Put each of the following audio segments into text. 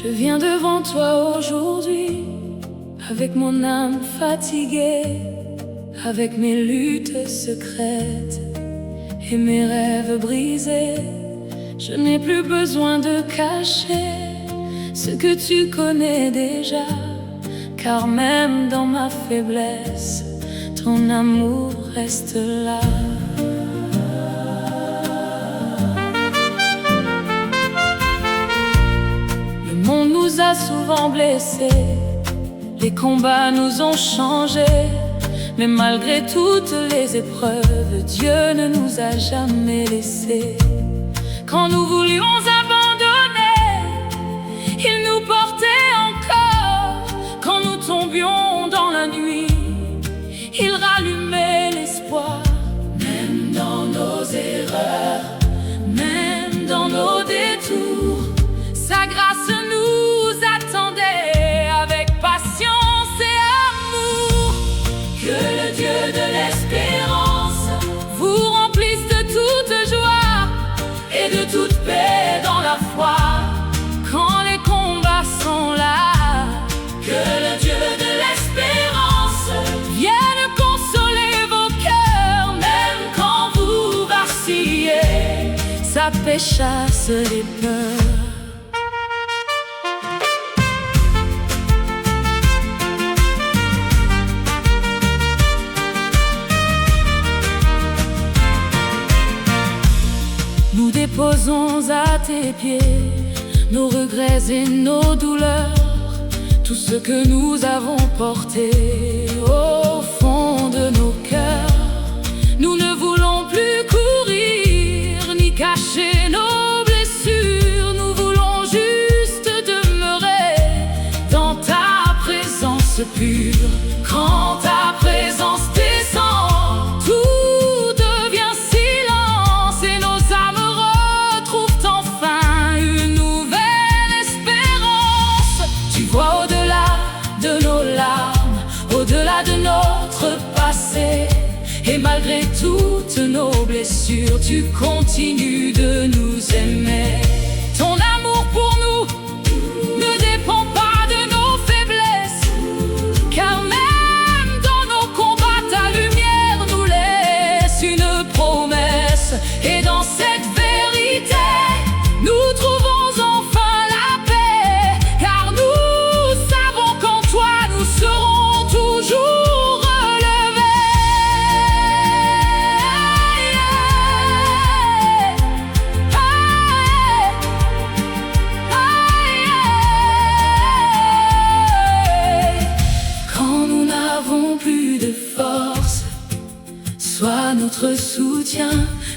Je viens devant toi aujourd'hui, avec mon âme fatiguée, avec mes luttes secrètes et mes rêves brisés. Je n'ai plus besoin de cacher ce que tu connais déjà, car même dans ma faiblesse, ton amour reste là. Le monde nous a souvent blessés, les combats nous ont changés, mais malgré toutes les épreuves, Dieu ne nous a jamais laissés. Quand nous voulions abandonner, il nous portait encore. Quand nous tombions dans la nuit, il rallumait l'espoir. Même dans nos erreurs, même dans nos détours, sa grâce nous attendait avec patience et amour. Que le Dieu de l'espérance vous remplisse de toute joie et de toute paix dans la foi, quand les combats sont là. Que le Dieu de l'espérance vienne consoler vos cœurs, même quand vous vacillez. Sa paix chasse les peurs. Nous déposons à tes pieds nos regrets et nos douleurs, tout ce que nous avons porté au fond de nos cœurs. Nous ne voulons plus courir ni cacher nos blessures. Nous voulons juste demeurer dans ta présence pure. Quand ta présence descend, tout devient silence et nos âmes retrouvent enfin une nouvelle espérance. Tu vois au-delà de nos larmes, au-delà de notre passé, et malgré toutes nos blessures, tu continues de nous aimer. Ton amour pour nous ne dépend pas de nos faiblesses, car même dans nos combats, ta lumière nous laisse une promesse. Et dans cette vérité, nous trouvons enfin la paix, car nous savons qu'en toi nous serons toujours relevés. Quand nous n'avons plus de force, sois notre soutien.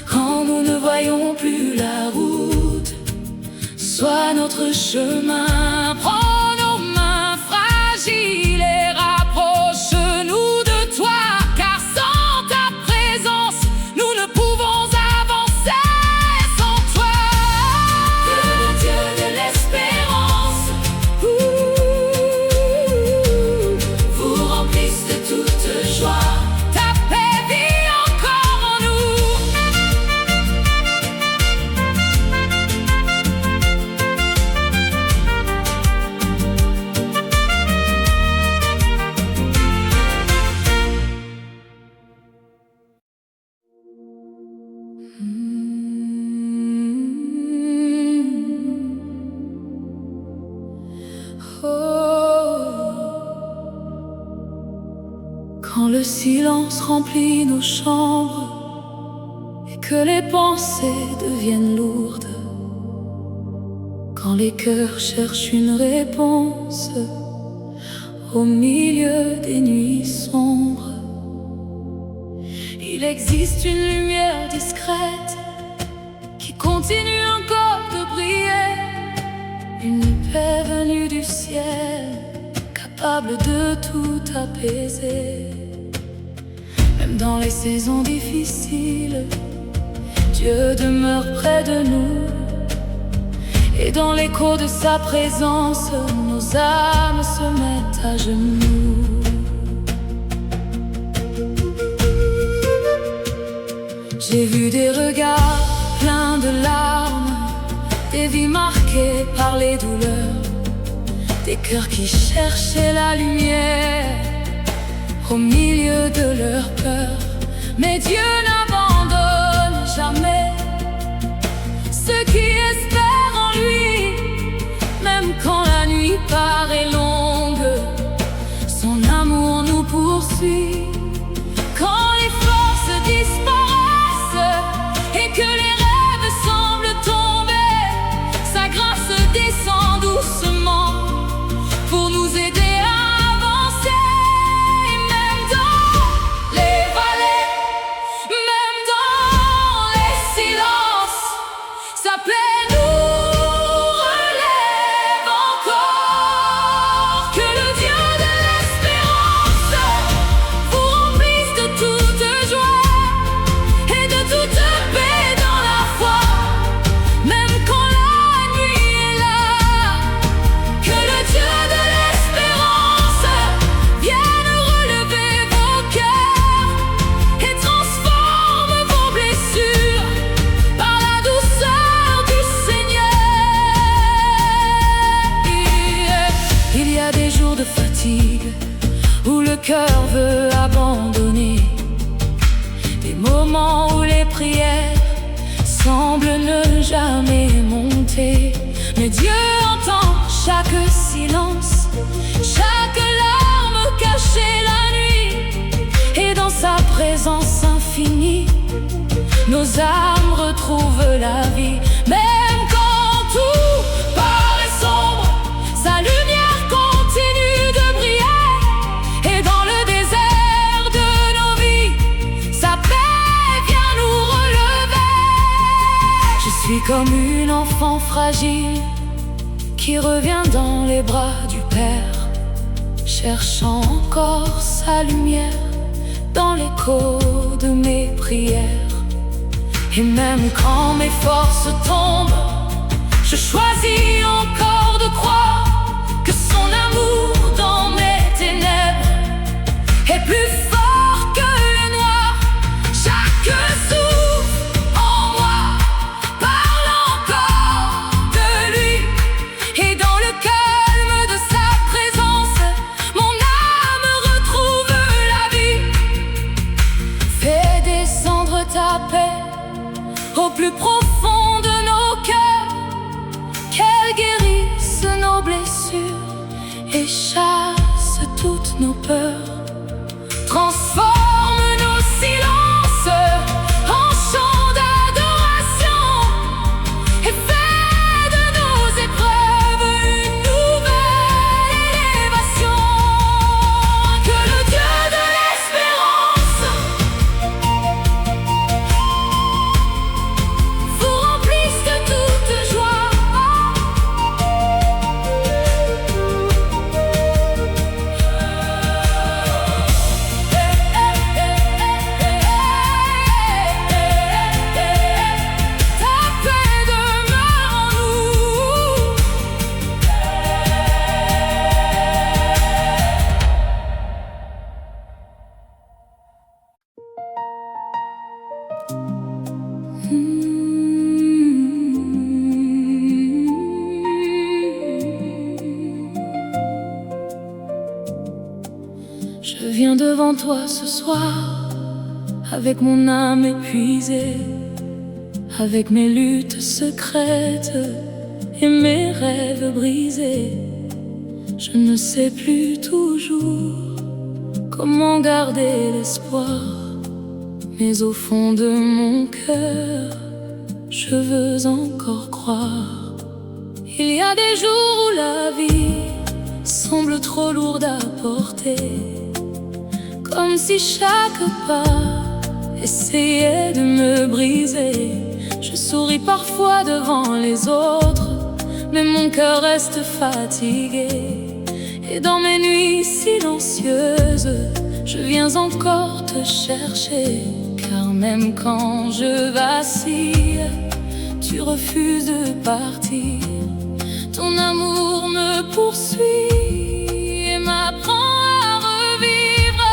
Quand nous ne voyons plus la route, sois notre chemin. Prends nos mains fragiles et rapproche-nous de toi, car sans ta présence, nous ne pouvons avancer sans toi. Que le Dieu de l'espérance vous remplisse de toute joie. Ta paix vit encore en nous. Quand le silence remplit nos chambres et que les pensées deviennent lourdes, quand les cœurs cherchent une réponse au milieu des nuits sombres, il existe une lumière discrète qui continue encore de briller, une paix venue du ciel, capable de tout apaiser. Même dans les saisons difficiles, Dieu demeure près de nous, et dans l'écho de sa présence, nos âmes se mettent à genoux. J'ai vu des regards pleins de larmes, des vies marquées par les douleurs, des cœurs qui cherchaient la lumière au milieu de leur peur. Mais Dieu n'abandonne jamais ceux qui espèrent en lui. Même quand la nuit paraît longue, son amour nous poursuit. Quand les forces disparaissent et que les rêves semblent tomber, sa grâce descend doucement pour nous aider à avancer. Et même dans les vallées, même dans les silences, sa paix nous relève encore. Que le Dieu de l'espérance vous remplisse de toute joie et de toute paix dans la foi, même quand la nuit est là. Que le Dieu de l'espérance vienne relever vos cœurs et transforme vos blessures par la douceur du Seigneur. Il y a des jours de fatigue où le cœur veut abandonner, des moments où les prières semblent ne jamais monter. Mais Dieu entend chaque silence, chaque larme cachée la nuit, et dans sa présence infinie, nos âmes retrouvent la vie. Même quand tout paraît sombre, sa lumière continue de briller, et dans le désert de nos vies, sa paix vient nous relever. Je suis comme une enfant fragile qui revient dans les bras du Père, cherchant encore sa lumière dans l'écho de mes prières. Et même quand mes forces tombent, je choisis encore de croire que son amour dans mes ténèbres est plus fort que le noir. Chaque souffle en moi parle encore de lui, et dans le calme de sa présence, mon âme retrouve la vie. Fais descendre ta paix au plus profond de nos cœurs, qu'elle guérisse nos blessures et chasse toutes nos peurs. Transforme nos silences en chants d'adoration et fais de nos épreuves une nouvelle élévation. Que le Dieu de l'espérance vous remplisse de toute joie. Ta paix demeure en nous. Je viens devant toi ce soir, avec mon âme épuisée, avec mes luttes secrètes et mes rêves brisés. Je ne sais plus toujours comment garder l'espoir, mais au fond de mon cœur, je veux encore croire. Il y a des jours où la vie semble trop lourde à porter, comme si chaque pas essayait de me briser. Je souris parfois devant les autres, mais mon cœur reste fatigué. Et dans mes nuits silencieuses, je viens encore te chercher. Car même quand je vacille, tu refuses de partir. Ton amour me poursuit et m'apprend à revivre.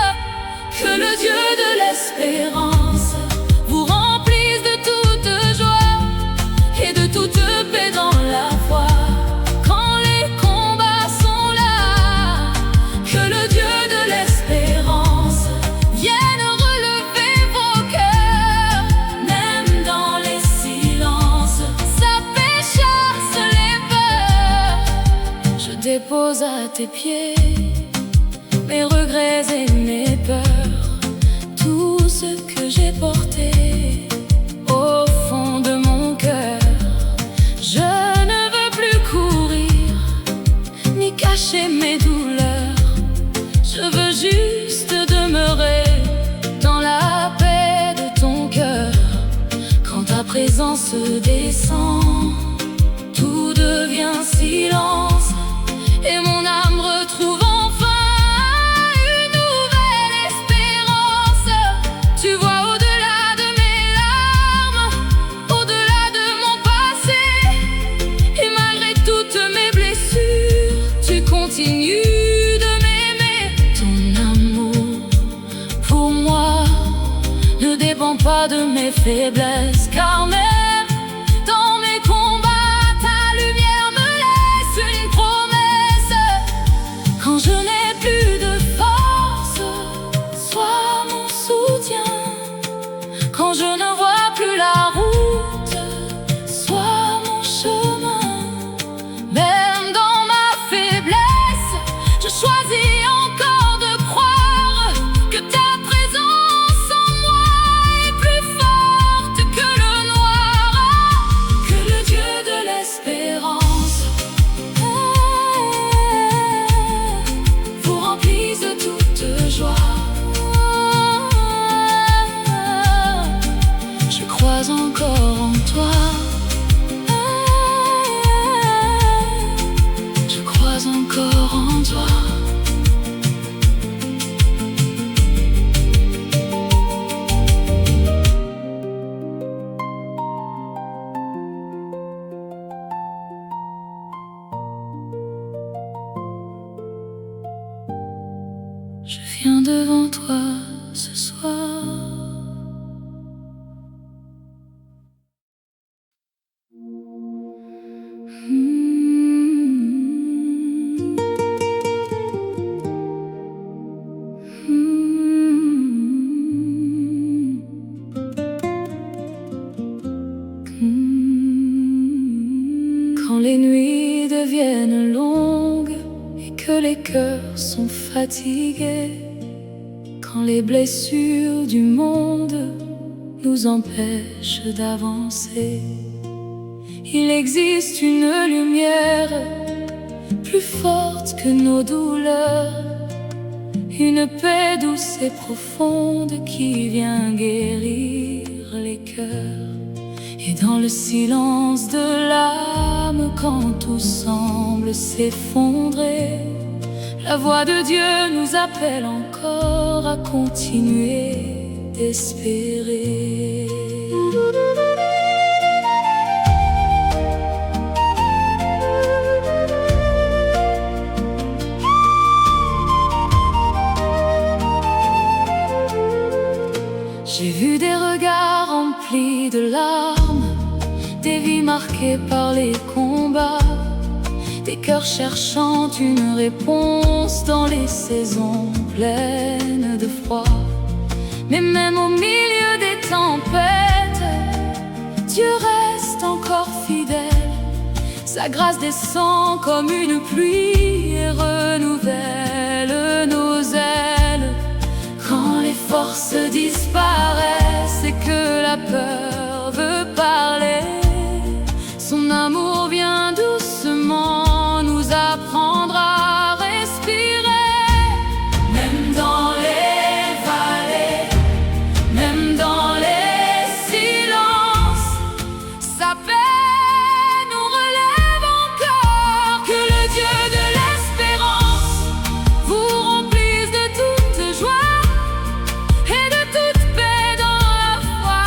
Que le Dieu de l'espérance vous remplisse de toute joie et de toute paix dans la foi. Quand les combats sont dépose à tes pieds mes regrets et mes peurs, tout ce que j'ai porté au fond de mon cœur. Je ne veux plus courir ni cacher mes douleurs, je veux juste demeurer dans la paix de ton cœur. Quand ta présence descend, tout devient silence et mon âme retrouve enfin une nouvelle espérance. Tu vois au-delà de mes larmes, au-delà de mon passé, et malgré toutes mes blessures, tu continues de m'aimer. Ton amour pour moi ne dépend pas de mes faiblesses, car même dans mes combats, ta lumière me laisse une promesse. Quand je n'ai plus de force, sois mon soutien. Quand je ne vois plus la route, sois mon chemin. Même dans ma faiblesse, je choisis encore de croire que ta présence en moi est plus forte que le noir, que le Dieu de l'espérance vous remplisse de toute joie. Je crois encore en toi, je crois encore en toi. Je viens devant toi ce soir. Quand les nuits deviennent longues et que les cœurs sont fatigués, quand les blessures du monde nous empêchent d'avancer, il existe une lumière plus forte que nos douleurs, une paix douce et profonde qui vient guérir les cœurs. Et dans le silence de l'âme, quand tout semble s'effondrer, la voix de Dieu nous appelle encore à continuer d'espérer. J'ai vu des regards remplis de larmes, des vies marquées par les combats, des cœurs cherchant une réponse dans les saisons pleines de froid. Mais même au milieu des tempêtes, Dieu reste encore fidèle. Sa grâce descend comme une pluie et renouvelle nos ailes. Quand les forces disparaissent et que la peur veut parler, son amour vient doucement nous apprendre à respirer. Même dans les vallées, même dans les silences, sa paix nous relève encore. Que le Dieu de l'espérance vous remplisse de toute joie et de toute paix dans la foi,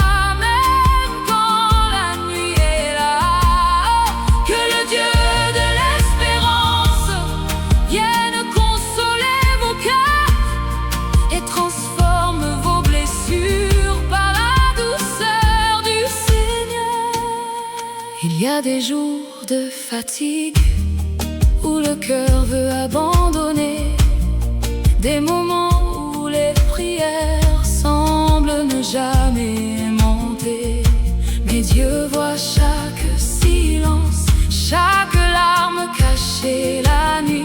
même quand la nuit est là. Que le Dieu de l'espérance vienne consoler vos cœurs et transforme vos blessures par la douceur du Seigneur. Il y a des jours de fatigue où le cœur veut abandonner, des moments où les prières semblent ne jamais monter. Mais Dieu voit chaque silence, chaque larme cachée la nuit.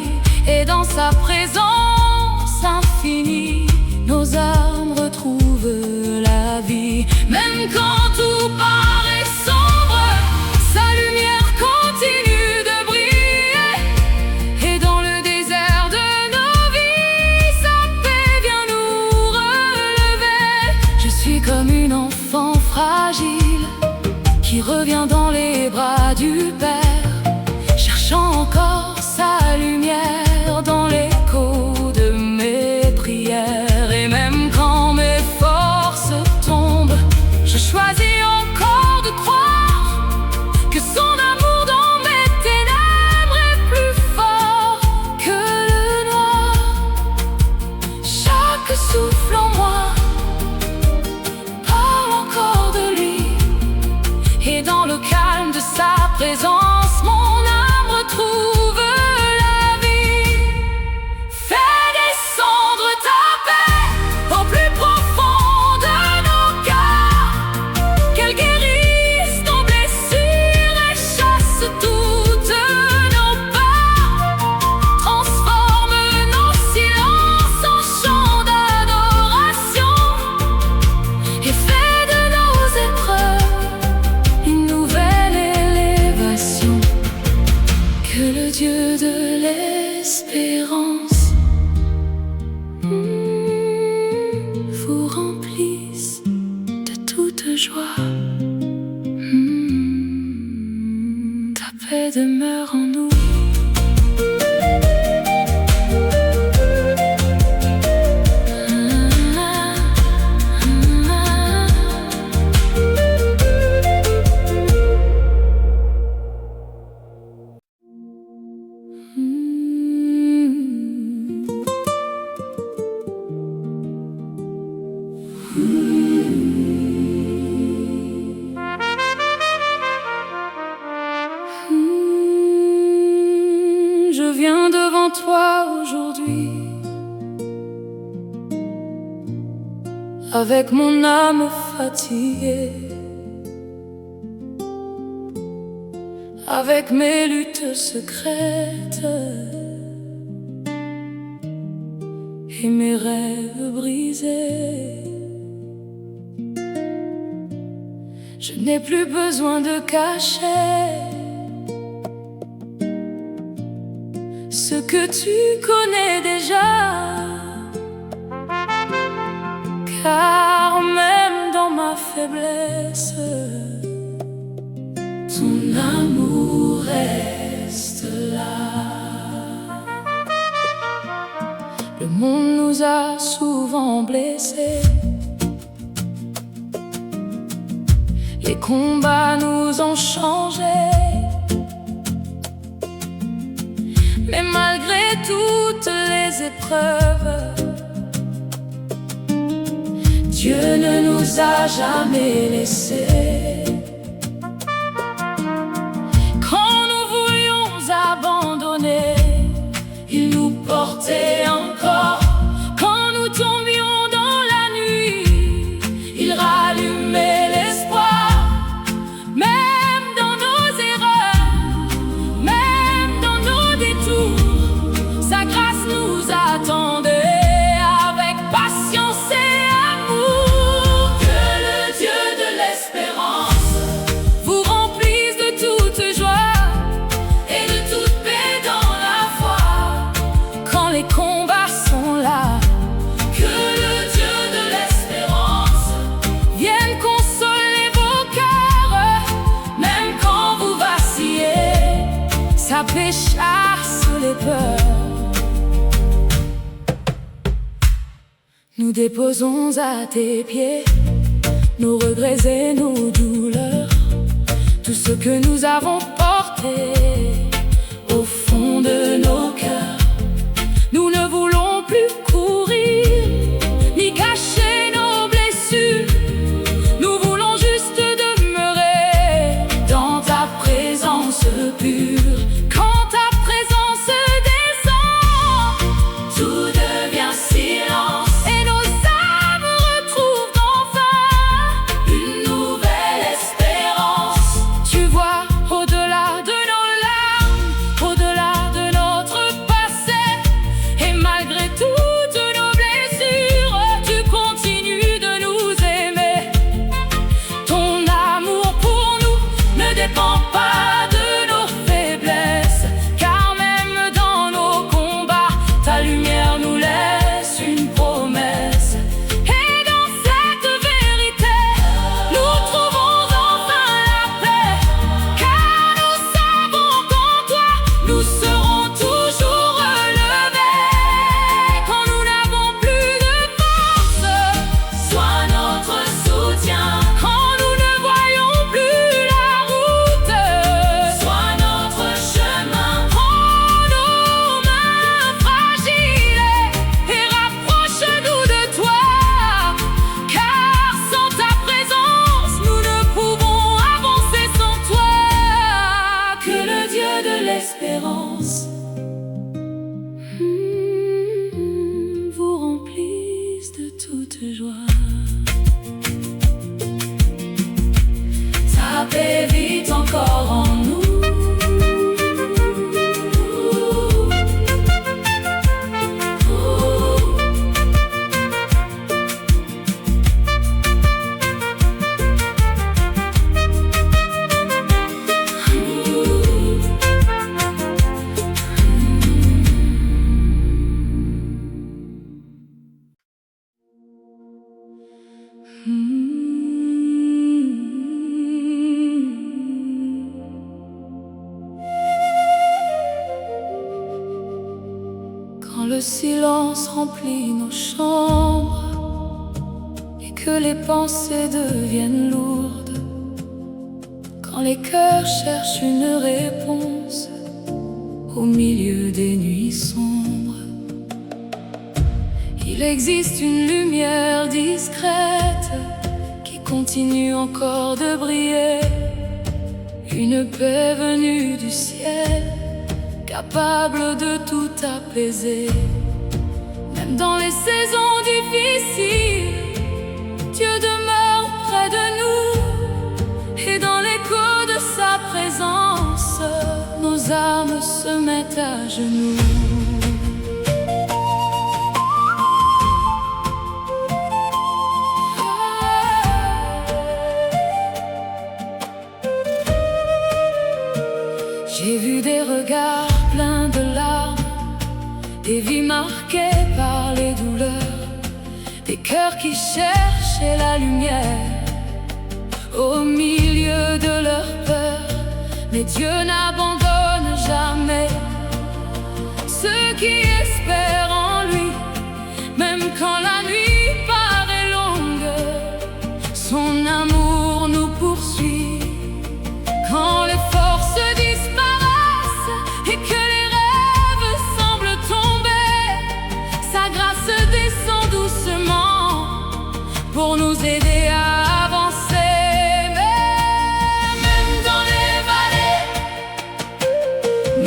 de l'espérance vous remplissent de toute joie. Ta paix demeure en nous. Je viens devant toi aujourd'hui, avec mon âme fatiguée, avec mes luttes secrètes et mes rêves brisés. Je n'ai plus besoin de cacher ce que tu connais déjà, car même dans ma faiblesse, ton amour reste là. Le monde nous a souvent blessés, les combats nous ont changés. Mais malgré toutes les épreuves, Dieu ne nous a jamais laissés. Quand nous voulions abandonner, il nous portait encore. Quand nous tombions dans la nuit, il rallumait l'espoir. Même dans nos erreurs, même dans nos détours, sa grâce nous attendait avec patience et amour. Que le Dieu de l'espérance vous remplisse de toute joie et de toute paix dans la foi quand les combats sont là. Que le Dieu de l'espérance vienne consoler vos cœurs, même quand vous vacillez. Sa paix chasse les peurs. Nous déposons à tes pieds nos regrets et nos douleurs, tout ce que nous avons porté au fond de nos cœurs. Nous ne voulons plus courir ni cacher nos blessures. Nous voulons juste demeurer dans ta présence pure. Quand ta présence descend, tout devient silence et nos âmes retrouvent enfin une nouvelle espérance. Tu vois au-delà de nos larmes, au-delà de nos Quand le silence remplit nos chambres et que les pensées deviennent lourdes, quand les cœurs cherchent une réponse au milieu des nuits sombres, il existe une lumière discrète qui continue encore de briller, une paix venue du ciel, capable de tout apaiser. Même dans les saisons difficiles, Dieu demeure près de nous, et dans l'écho de sa présence, nos âmes se mettent à genoux. J'ai vu des regards pleins de larmes, des vies marquées par les douleurs, des cœurs qui cherchaient la lumière au milieu de leur peur. Mais Dieu n'abandonne jamais ceux qui espèrent en lui. Même quand la nuit paraît longue, son amour nous poursuit. Quand les forces disparaissent et que les rêves semblent tomber, sa grâce descend doucement pour nous aider à avancer. Même dans les vallées,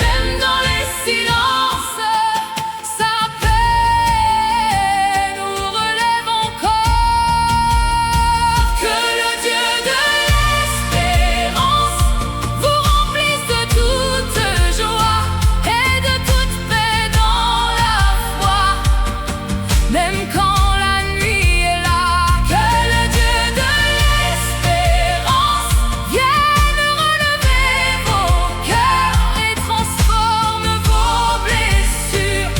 même dans les silences, sa paix nous relève encore. Que le Dieu de l'espérance vous remplisse de toute joie et de toute paix dans la foi. Même quand la nuit est là, que le Dieu de l'espérance vienne relever vos cœurs et transforme vos blessures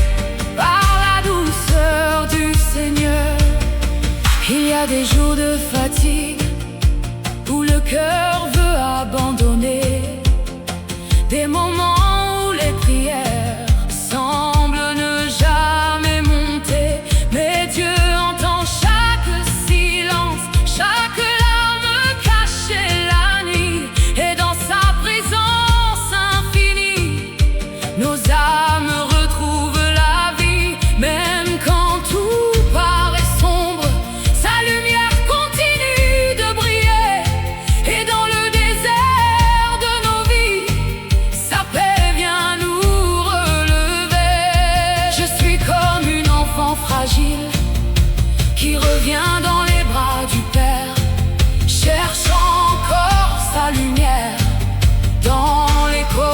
par la douceur du Seigneur. Il y a des jours de fatigue où le cœur veut abandonner, des moments où les prières semblent ne jamais monter. Mais Dieu entend chaque silence, chaque larme cachée la nuit, et dans sa présence infinie, nos âmes retrouvent la vie. Même quand tout paraît sombre, sa lumière continue de briller, et dans le désert de nos vies, sa paix vient nous relever. Je suis comme une enfant fragile qui revient dans les bras du Père, cherchant encore sa lumière dans l'écho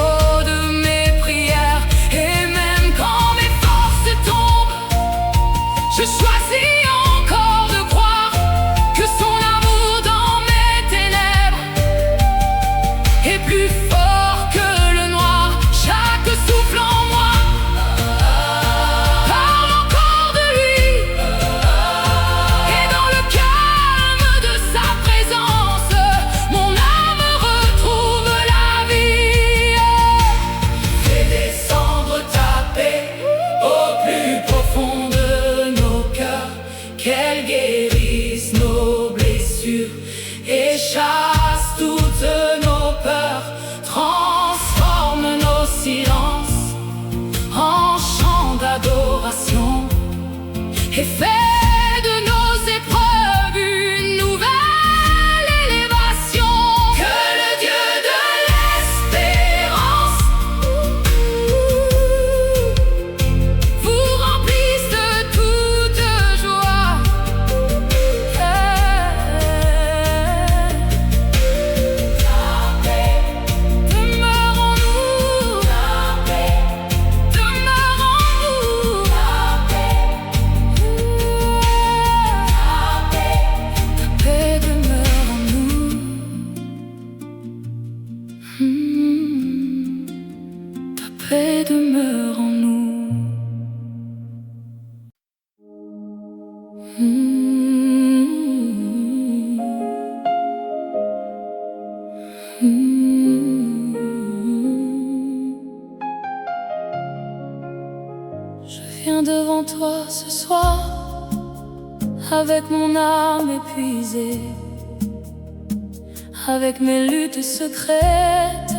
de mes prières. Et même quand mes forces tombent, je choisis encore de croire que son amour dans mes ténèbres est plus fort que le noir. Chaque souffle en moi parle encore de lui, et dans le calme de sa présence, mon âme retrouve la vie. Fais descendre ta paix au plus profond de nos cœurs, qu'elle guérisse nos blessures et chasse toutes nos peurs, transforme nos silences en chants d'adoration, et fait de nos épreuves une nouvelle élévation. Que le Dieu de l'espérance vous remplisse de toute joie. La paix demeure en nous, la paix demeure en nous, la paix. viens devant toi ce soir, avec mon âme épuisée, avec mes luttes secrètes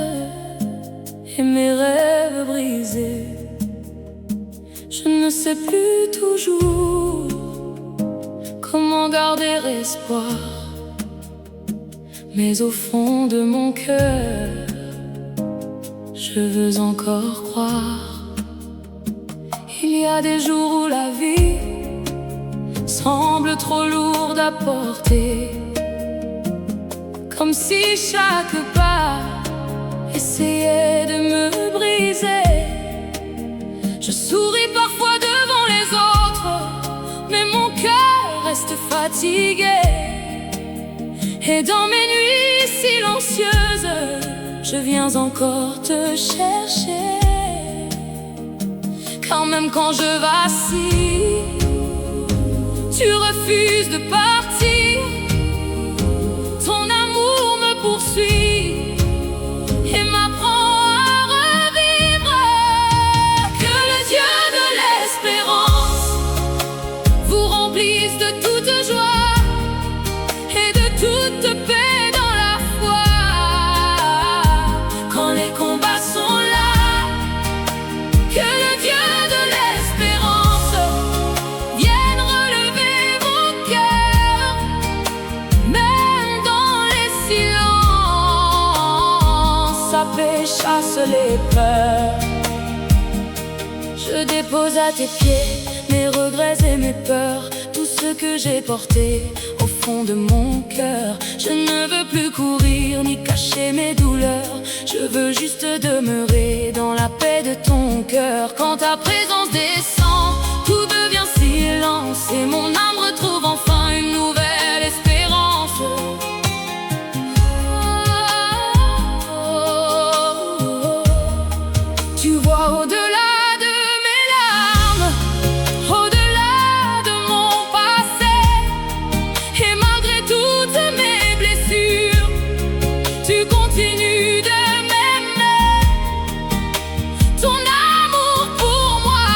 et mes rêves brisés. Je ne sais plus toujours comment garder espoir, mais au fond de mon cœur, je veux encore croire. Il y a des jours où la vie semble trop lourde à porter, comme si chaque pas essayait de me briser. Je souris parfois devant les autres, mais mon cœur reste fatigué. Et dans mes nuits silencieuses, je viens encore te chercher. Car même quand je vacille, tu refuses de partir. Ton amour me poursuit et m'apprend à revivre. Que le Dieu de l'espérance vous remplisse de toute joie et de toute paix dans la foi. Quand les combats sont là, que le Dieu de l'espérance vienne relever mon cœur, même dans les silences. Sa paix chasse les peurs. Je dépose à tes pieds mes regrets et mes peurs, tout ce que j'ai porté au fond de mon cœur. Je ne veux plus courir ni cacher mes douleurs. Je veux juste demeurer dans la paix de ton cœur. Quand ta présence descend, tout devient silence et mon âme retrouve enfin une nouvelle espérance. Tu vois au-delà de mes larmes, au-delà de mon passé, et malgré toutes mes blessures, tu continues de m'aimer. Ton amour pour moi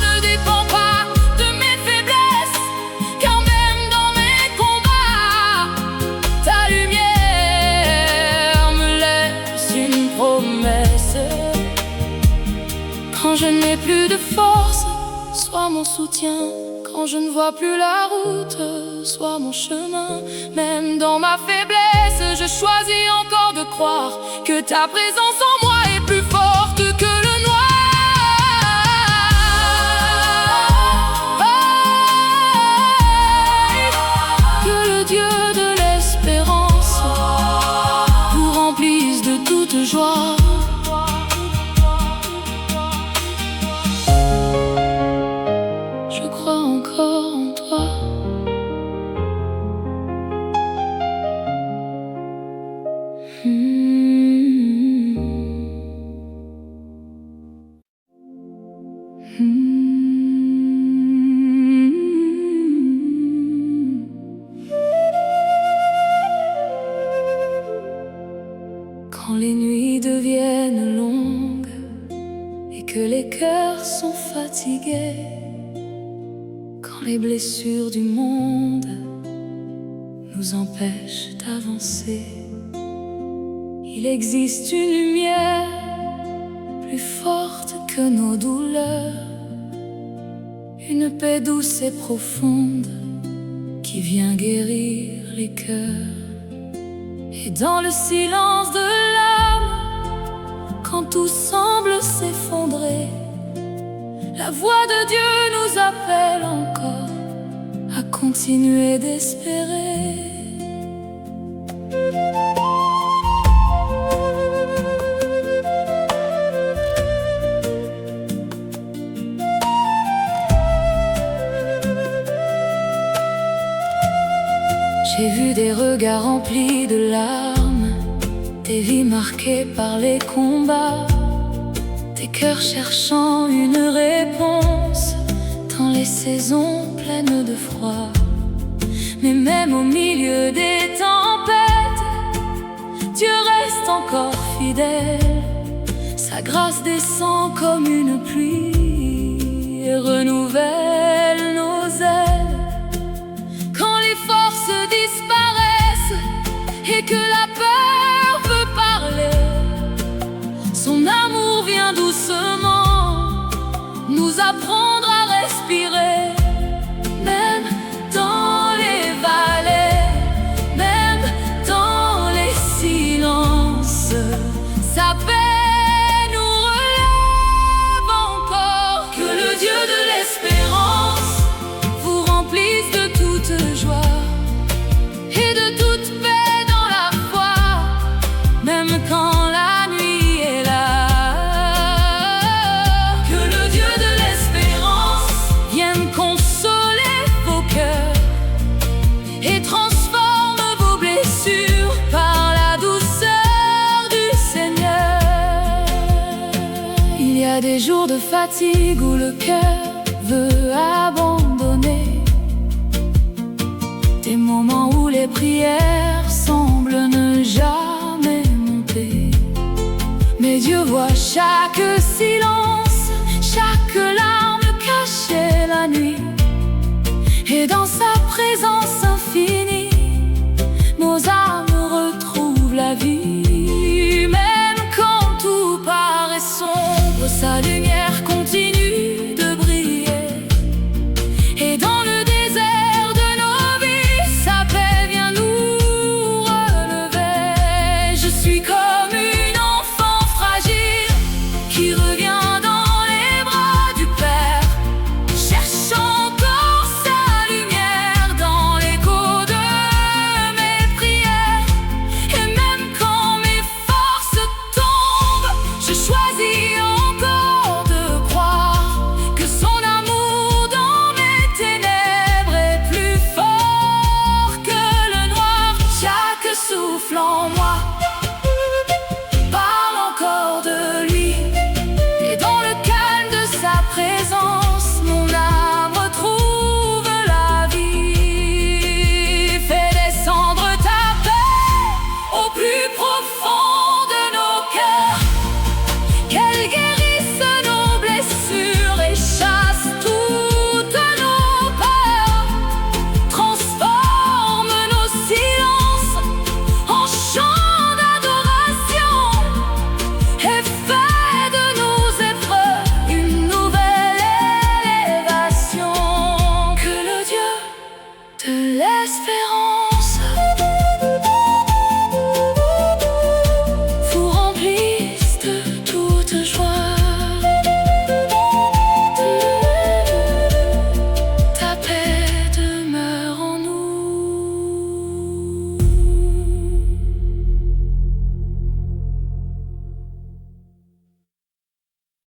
ne dépend pas de mes faiblesses, car même dans mes combats, ta lumière me laisse une promesse. Quand je n'ai plus de force, sois mon soutien. Quand je ne vois plus la route, sois mon chemin. Même dans ma faiblesse, je choisis encore de croire que ta présence en moi est plus forte que le noir. Que le Dieu de l'espérance vous remplisse de toute joie. Je crois encore en toi. Quand les nuits deviennent longues et que les cœurs sont fatigués, quand les blessures du monde nous empêchent d'avancer, il existe une lumière plus forte que nos douleurs, une paix douce et profonde qui vient guérir les cœurs. Et dans le silence de l'âme, quand tout semble s'effondrer, la voix de Dieu nous appelle encore à continuer d'espérer. J'ai vu des regards remplis de larmes, des vies marquées par les combats, des cœurs cherchant une réponse dans les saisons pleines de froid. Mais même au milieu des tempêtes, Dieu reste encore fidèle. Sa grâce descend comme une pluie et renouvelle a des jours de fatigue où le cœur veut abandonner, des moments où les prières semblent ne jamais monter. Mais Dieu voit chaque silence